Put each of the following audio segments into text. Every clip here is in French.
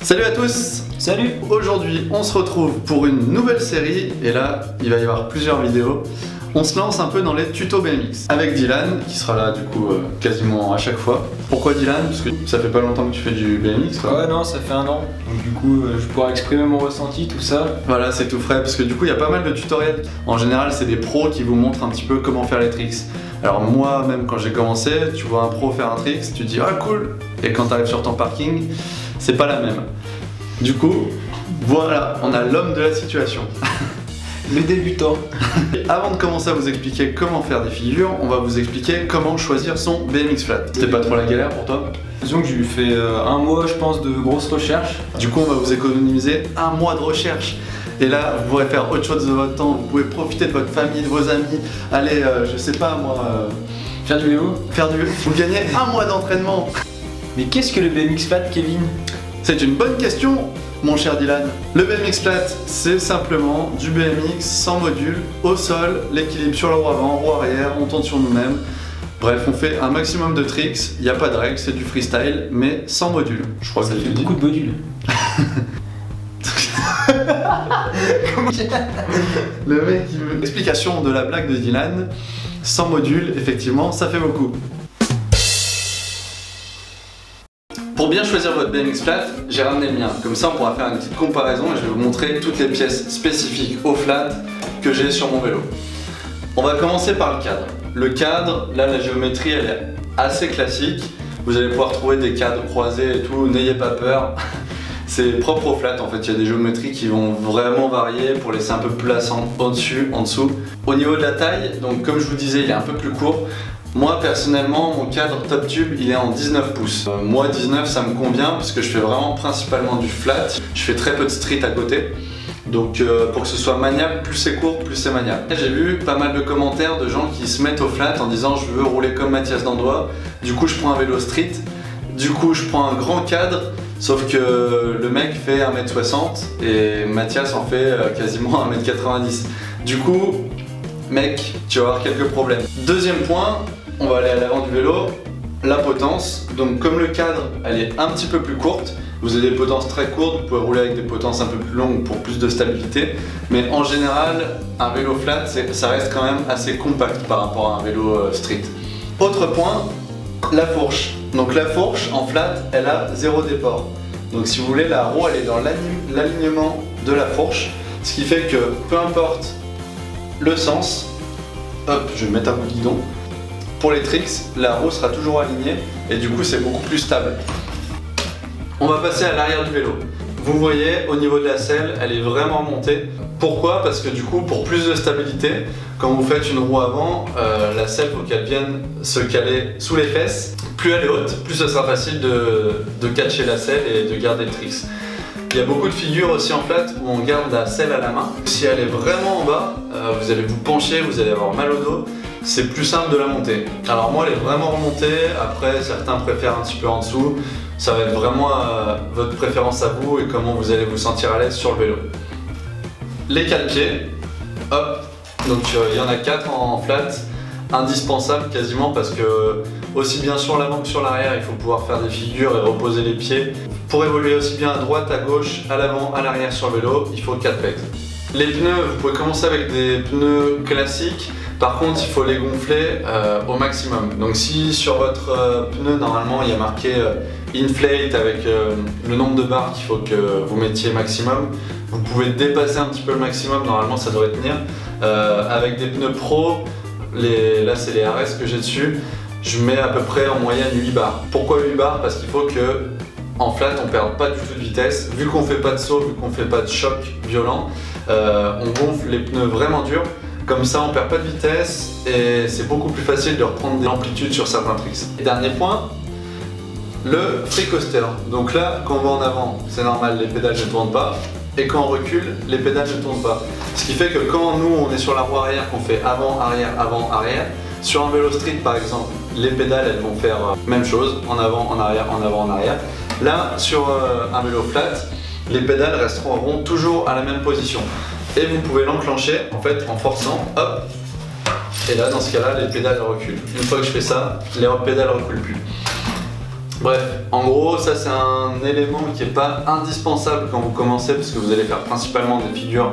Salut à tous! Salut! Aujourd'hui, on se retrouve pour une nouvelle série et là, il va y avoir plusieurs vidéos. On se lance un peu dans les tutos BMX avec Dylan qui sera là du coup quasiment à chaque fois. Pourquoi Dylan? Parce que ça fait pas longtemps que tu fais du BMX quoi. Ouais non, ça fait 1 an, donc du coup je pourrais exprimer mon ressenti, tout ça. Voilà, c'est tout frais parce que du coup il y a pas mal de tutoriels. En général c'est des pros qui vous montrent un petit peu comment faire les tricks. Alors moi même quand j'ai commencé, tu vois un pro faire un trick, tu te dis ah cool, et quand tu arrives sur ton parking, c'est pas la même. Du coup, voilà, on a l'homme de la situation. Le débutant. Avant de commencer à vous expliquer comment faire des figures, on va vous expliquer comment choisir son BMX flat. C'était pas trop la galère pour toi? Disons que j'ai fait 1 mois je pense de grosses recherches. Du coup on va vous économiser 1 mois de recherche. Et là vous pourrez faire autre chose de votre temps, vous pouvez profiter de votre famille, de vos amis, aller je sais pas moi... faire du vélo. Vous gagnez 1 mois d'entraînement. Mais qu'est-ce que le BMX flat, Kevin? C'est une bonne question, mon cher Dylan. Le BMX flat, c'est simplement du BMX sans module, au sol, l'équilibre sur la roue avant, roue arrière, on tourne sur nous-mêmes. Bref, on fait un maximum de tricks, il n'y a pas de règles, c'est du freestyle, mais sans module. Je crois que ça fait beaucoup de modules. Le mec qui veut l'explication de la blague de Dylan, sans module, effectivement, ça fait beaucoup. Pour bien choisir votre BMX flat, j'ai ramené le mien. Comme ça, on pourra faire une petite comparaison et je vais vous montrer toutes les pièces spécifiques au flat que j'ai sur mon vélo. On va commencer par le cadre. Le cadre, là, la géométrie, elle est assez classique. Vous allez pouvoir trouver des cadres croisés et tout, n'ayez pas peur. C'est propre au flat, en fait, il y a des géométries qui vont vraiment varier pour laisser un peu de place au-dessus, en dessous. Au niveau de la taille, donc comme je vous disais, il est un peu plus court. Moi personnellement, mon cadre top tube il est en 19 pouces. Moi 19 ça me convient parce que je fais vraiment principalement du flat. Je fais très peu de street à côté. Donc pour que ce soit maniable, plus c'est court, plus c'est maniable. J'ai vu pas mal de commentaires de gens qui se mettent au flat en disant je veux rouler comme Mathias Dandois. Du coup je prends un vélo street. Du coup je prends un grand cadre. Sauf que le mec fait 1m60 et Mathias en fait quasiment 1m90. Du coup, mec, tu vas avoir quelques problèmes. Deuxième point, on va aller à l'avant du vélo, la potence. Donc comme le cadre, elle est un petit peu plus courte, vous avez des potences très courtes, vous pouvez rouler avec des potences un peu plus longues pour plus de stabilité. Mais en général, un vélo flat, ça reste quand même assez compact par rapport à un vélo street. Autre point, la fourche. Donc la fourche en flat, elle a 0 déport. Donc si vous voulez, la roue elle est dans l'alignement de la fourche. Ce qui fait que peu importe le sens, hop, je vais mettre un coup de guidon. Pour les tricks, la roue sera toujours alignée et du coup c'est beaucoup plus stable. On va passer à l'arrière du vélo. Vous voyez, au niveau de la selle, elle est vraiment montée. Pourquoi? Parce que du coup, pour plus de stabilité, quand vous faites une roue avant, la selle, il faut qu'elle vienne se caler sous les fesses. Plus elle est haute, plus ce sera facile de catcher la selle et de garder le tricks. Il y a beaucoup de figures aussi en flat où on garde la selle à la main. Si elle est vraiment en bas, vous allez vous pencher, vous allez avoir mal au dos. C'est plus simple de la monter. Alors moi, elle est vraiment remontée. Après, certains préfèrent un petit peu en dessous. Ça va être vraiment votre préférence à vous et comment vous allez vous sentir à l'aise sur le vélo. Les cale-pieds, hop, donc il y en a 4 en flat, indispensable quasiment parce que aussi bien sur l'avant que sur l'arrière, il faut pouvoir faire des figures et reposer les pieds. Pour évoluer aussi bien à droite, à gauche, à l'avant, à l'arrière sur le vélo, il faut 4 pegs. Les pneus, vous pouvez commencer avec des pneus classiques. Par contre, il faut les gonfler au maximum. Donc si sur votre pneu, normalement, il y a marqué inflate avec le nombre de barres qu'il faut que vous mettiez maximum, vous pouvez dépasser un petit peu le maximum, normalement ça devrait tenir. Avec des pneus pro, là c'est les RS que j'ai dessus, je mets à peu près en moyenne 8 barres. Pourquoi 8 barres? Parce qu'il faut que en flat on ne perde pas du tout de vitesse. Vu qu'on ne fait pas de saut, vu qu'on ne fait pas de choc violent, on gonfle les pneus vraiment durs. Comme ça on perd pas de vitesse et c'est beaucoup plus facile de reprendre de l'amplitude sur certains tricks. Et dernier point, le free coaster. Donc là, quand on va en avant, c'est normal, les pédales ne tournent pas. Et quand on recule, les pédales ne tournent pas. Ce qui fait que quand nous on est sur la roue arrière, qu'on fait avant, arrière, sur un vélo street par exemple, les pédales elles vont faire même chose, en avant, en arrière, en avant, en arrière. Là, sur un vélo flat, les pédales resteront toujours à la même position. Et vous pouvez l'enclencher en fait en forçant, hop, et là dans ce cas là les pédales reculent. Une fois que je fais ça, les pédales ne reculent plus. Bref, en gros, ça c'est un élément qui n'est pas indispensable quand vous commencez parce que vous allez faire principalement des figures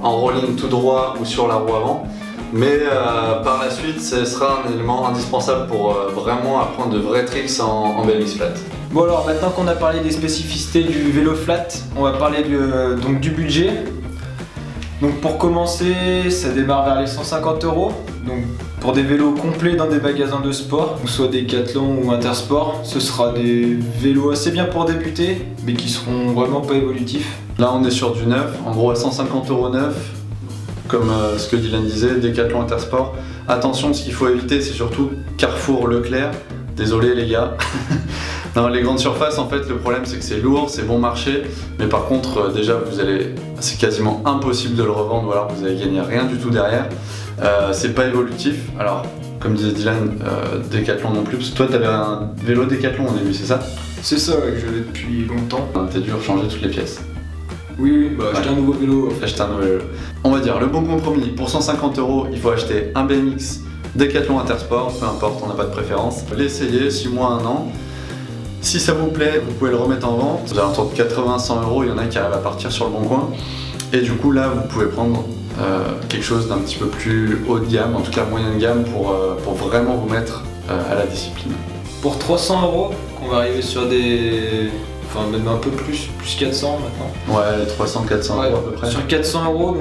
en rolling tout droit ou sur la roue avant. Mais par la suite, ce sera un élément indispensable pour vraiment apprendre de vrais tricks en BMX flat. Bon alors maintenant qu'on a parlé des spécificités du vélo flat, on va parler donc du budget. Donc pour commencer, ça démarre vers les 150 €. Donc pour des vélos complets dans des magasins de sport, soit Decathlon ou Intersport, ce sera des vélos assez bien pour débuter, mais qui seront vraiment pas évolutifs. Là on est sur du neuf, en gros à 150 € neuf, comme ce que Dylan disait, Decathlon, Intersport. Attention, ce qu'il faut éviter c'est surtout Carrefour, Leclerc. Désolé les gars. Non, les grandes surfaces, en fait, le problème c'est que c'est lourd, c'est bon marché, mais par contre, déjà, c'est quasiment impossible de le revendre, ou alors vous allez gagner rien du tout derrière. C'est pas évolutif. Alors, comme disait Dylan, Decathlon non plus, parce que toi, t'avais un vélo Decathlon au début, c'est ça? C'est ça que je l'ai depuis longtemps. T'as dû changer toutes les pièces. Oui, acheter un nouveau vélo. Acheter un nouveau vélo. On va dire, le bon compromis, pour 150 €, il faut acheter un BMX Decathlon Intersport, peu importe, on n'a pas de préférence. L'essayer, 6 mois, 1 an. Si ça vous plaît, vous pouvez le remettre en vente. Vous avez autour de 80-100 €, il y en a qui arrivent à partir sur le bon coin. Et du coup là, vous pouvez prendre quelque chose d'un petit peu plus haut de gamme, en tout cas moyen de gamme, pour vraiment vous mettre à la discipline. Pour 300 €, on va arriver sur des... Enfin même un peu plus 400 maintenant. Ouais, 300-400 € à peu près. Sur 400 €, donc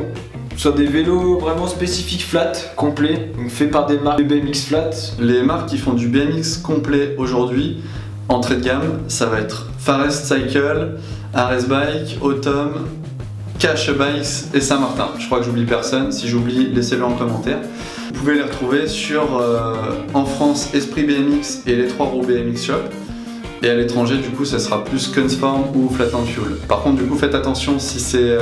sur des vélos vraiment spécifiques flat, complets, donc faits par des marques de BMX flat. Les marques qui font du BMX complet aujourd'hui, entrée de gamme, ça va être Farest Cycle, Ares Bike, Autumn, Cache Bikes et Saint-Martin. Je crois que j'oublie personne, si j'oublie, laissez-le en commentaire. Vous pouvez les retrouver sur, en France, Esprit BMX et les 3 roues BMX Shop. Et à l'étranger, du coup, ça sera plus Kunstform ou Flat and Fuel. Par contre, du coup, faites attention si c'est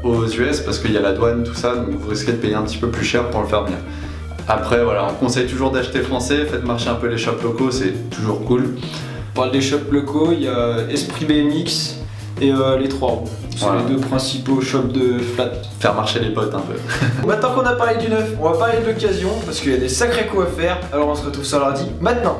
aux US parce qu'il y a la douane, tout ça, donc vous risquez de payer un petit peu plus cher pour le faire bien. Après, voilà, on conseille toujours d'acheter français, faites marcher un peu les shops locaux, c'est toujours cool. On parle des shops locaux, il y a Esprit BMX et les 3 roues. C'est les deux principaux shops de flat. Faire marcher les potes un peu. Maintenant qu'on a parlé du neuf, on va parler de l'occasion parce qu'il y a des sacrés coups à faire. Alors on se retrouve sur l'ordi maintenant.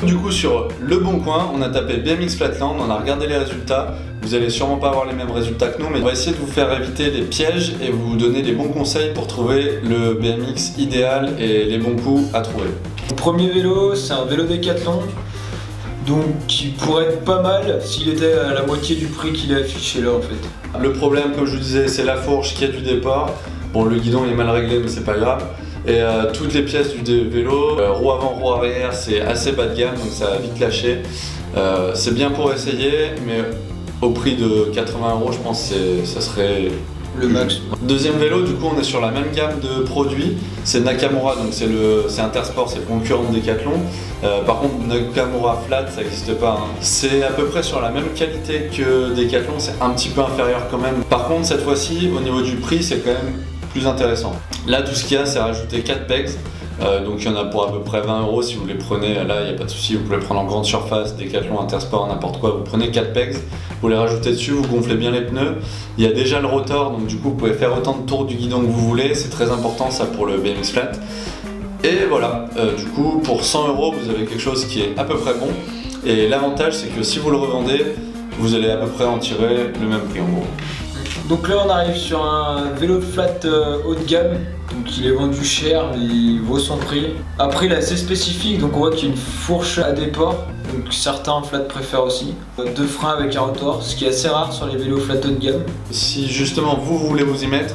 Du coup sur Le Bon Coin, on a tapé BMX Flatland, on a regardé les résultats. Vous allez sûrement pas avoir les mêmes résultats que nous, mais on va essayer de vous faire éviter les pièges et vous donner les bons conseils pour trouver le BMX idéal et les bons coups à trouver. Le premier vélo, c'est un vélo Decathlon. Donc qui pourrait être pas mal s'il était à la moitié du prix qu'il est affiché là en fait. Le problème, comme je vous disais, c'est la fourche qui a du départ. Bon, le guidon il est mal réglé, mais c'est pas grave. Et toutes les pièces du vélo, roue avant, roue arrière, c'est assez bas de gamme, donc ça va vite lâcher. C'est bien pour essayer, mais au prix de 80 €, je pense que ça serait le max. Deuxième vélo, du coup, on est sur la même gamme de produits. C'est Nakamura, donc c'est Intersport, c'est le concurrent de Decathlon. Par contre, Nakamura Flat, ça n'existe pas. Hein. C'est à peu près sur la même qualité que Decathlon, c'est un petit peu inférieur quand même. Par contre, cette fois-ci, au niveau du prix, c'est quand même plus intéressant. Là, tout ce qu'il y a, c'est rajouter 4 pegs. Donc il y en a pour à peu près 20 € si vous les prenez, là il n'y a pas de souci, vous pouvez les prendre en grande surface, Decathlon, Intersport, n'importe quoi, vous prenez 4 pegs, vous les rajoutez dessus, vous gonflez bien les pneus, il y a déjà le rotor, donc du coup vous pouvez faire autant de tours du guidon que vous voulez, c'est très important ça pour le BMX Flat. Et voilà, du coup pour 100 € vous avez quelque chose qui est à peu près bon, et l'avantage c'est que si vous le revendez, vous allez à peu près en tirer le même prix en gros. Donc là on arrive sur un vélo flat haut de gamme, donc il est vendu cher mais il vaut son prix. Après il est assez spécifique, donc on voit qu'il y a une fourche à déport, donc certains flat préfèrent aussi. 2 freins avec un rotor, ce qui est assez rare sur les vélos flat haut de gamme. Si justement vous voulez vous y mettre,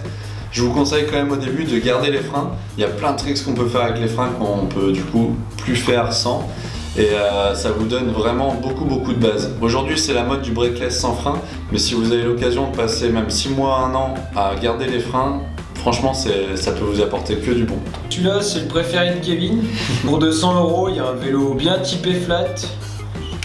je vous conseille quand même au début de garder les freins. Il y a plein de tricks qu'on peut faire avec les freins qu'on peut du coup plus faire sans. Et ça vous donne vraiment beaucoup de bases. Aujourd'hui c'est la mode du brakeless sans frein, mais si vous avez l'occasion de passer même 6 mois, 1 an à garder les freins, franchement ça peut vous apporter que du bon. Celui-là c'est le préféré de Kevin. Pour 200 €, il y a un vélo bien typé flat.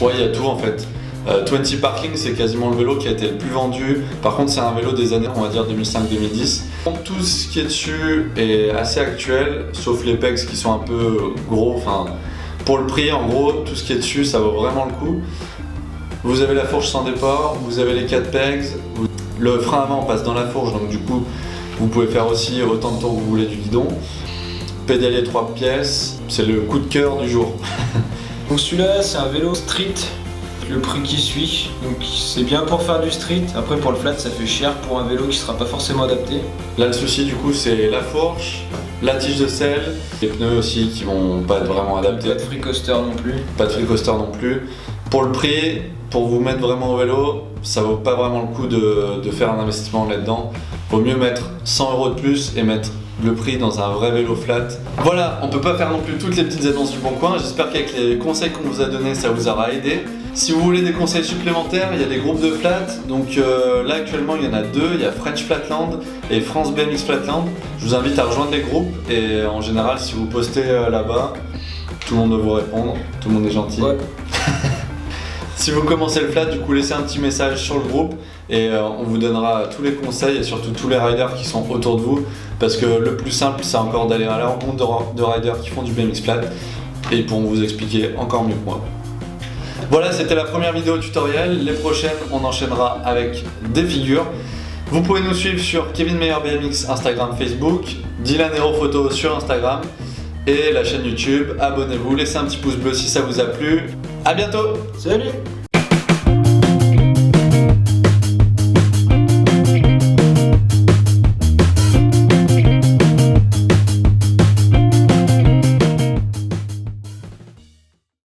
Ouais, il y a tout en fait. 20 Parking c'est quasiment le vélo qui a été le plus vendu. Par contre c'est un vélo des années on va dire 2005-2010. Tout ce qui est dessus est assez actuel, sauf les pegs qui sont un peu gros. Enfin, pour le prix, en gros, tout ce qui est dessus, ça vaut vraiment le coup. Vous avez la fourche sans déport, vous avez les 4 pegs, le frein avant passe dans la fourche, donc du coup, vous pouvez faire aussi autant de tours que vous voulez du guidon. Pédalier 3 pièces, c'est le coup de cœur du jour. Donc celui-là, c'est un vélo street le prix qui suit. Donc c'est bien pour faire du street. Après pour le flat ça fait cher pour un vélo qui sera pas forcément adapté. Là le souci du coup c'est la fourche, la tige de selle, les pneus aussi qui vont pas être vraiment adaptés. Pas de free coaster non plus. Pas de free coaster non plus. Pour le prix, pour vous mettre vraiment au vélo, ça vaut pas vraiment le coup de faire un investissement là-dedans. Vaut mieux mettre 100 € de plus et mettre le prix dans un vrai vélo flat. Voilà, on peut pas faire non plus toutes les petites annonces du Bon Coin. J'espère qu'avec les conseils qu'on vous a donnés, ça vous aura aidé. Si vous voulez des conseils supplémentaires, il y a des groupes de flat. Donc là actuellement il y en a deux, il y a French Flatland et France BMX Flatland. Je vous invite à rejoindre les groupes et en général si vous postez là-bas, tout le monde va vous répondre, tout le monde est gentil. Ouais. Si vous commencez le flat, du coup laissez un petit message sur le groupe et on vous donnera tous les conseils et surtout tous les riders qui sont autour de vous, parce que le plus simple c'est encore d'aller à la rencontre de riders qui font du BMX flat et ils pourront vous expliquer encore mieux que moi. Voilà, c'était la première vidéo tutoriel. Les prochaines on enchaînera avec des figures. Vous pouvez nous suivre sur Kevin Meyer BMX Instagram, Facebook, Dylan Hero Photo sur Instagram et la chaîne YouTube. Abonnez-vous, laissez un petit pouce bleu si ça vous a plu. A bientôt. Salut.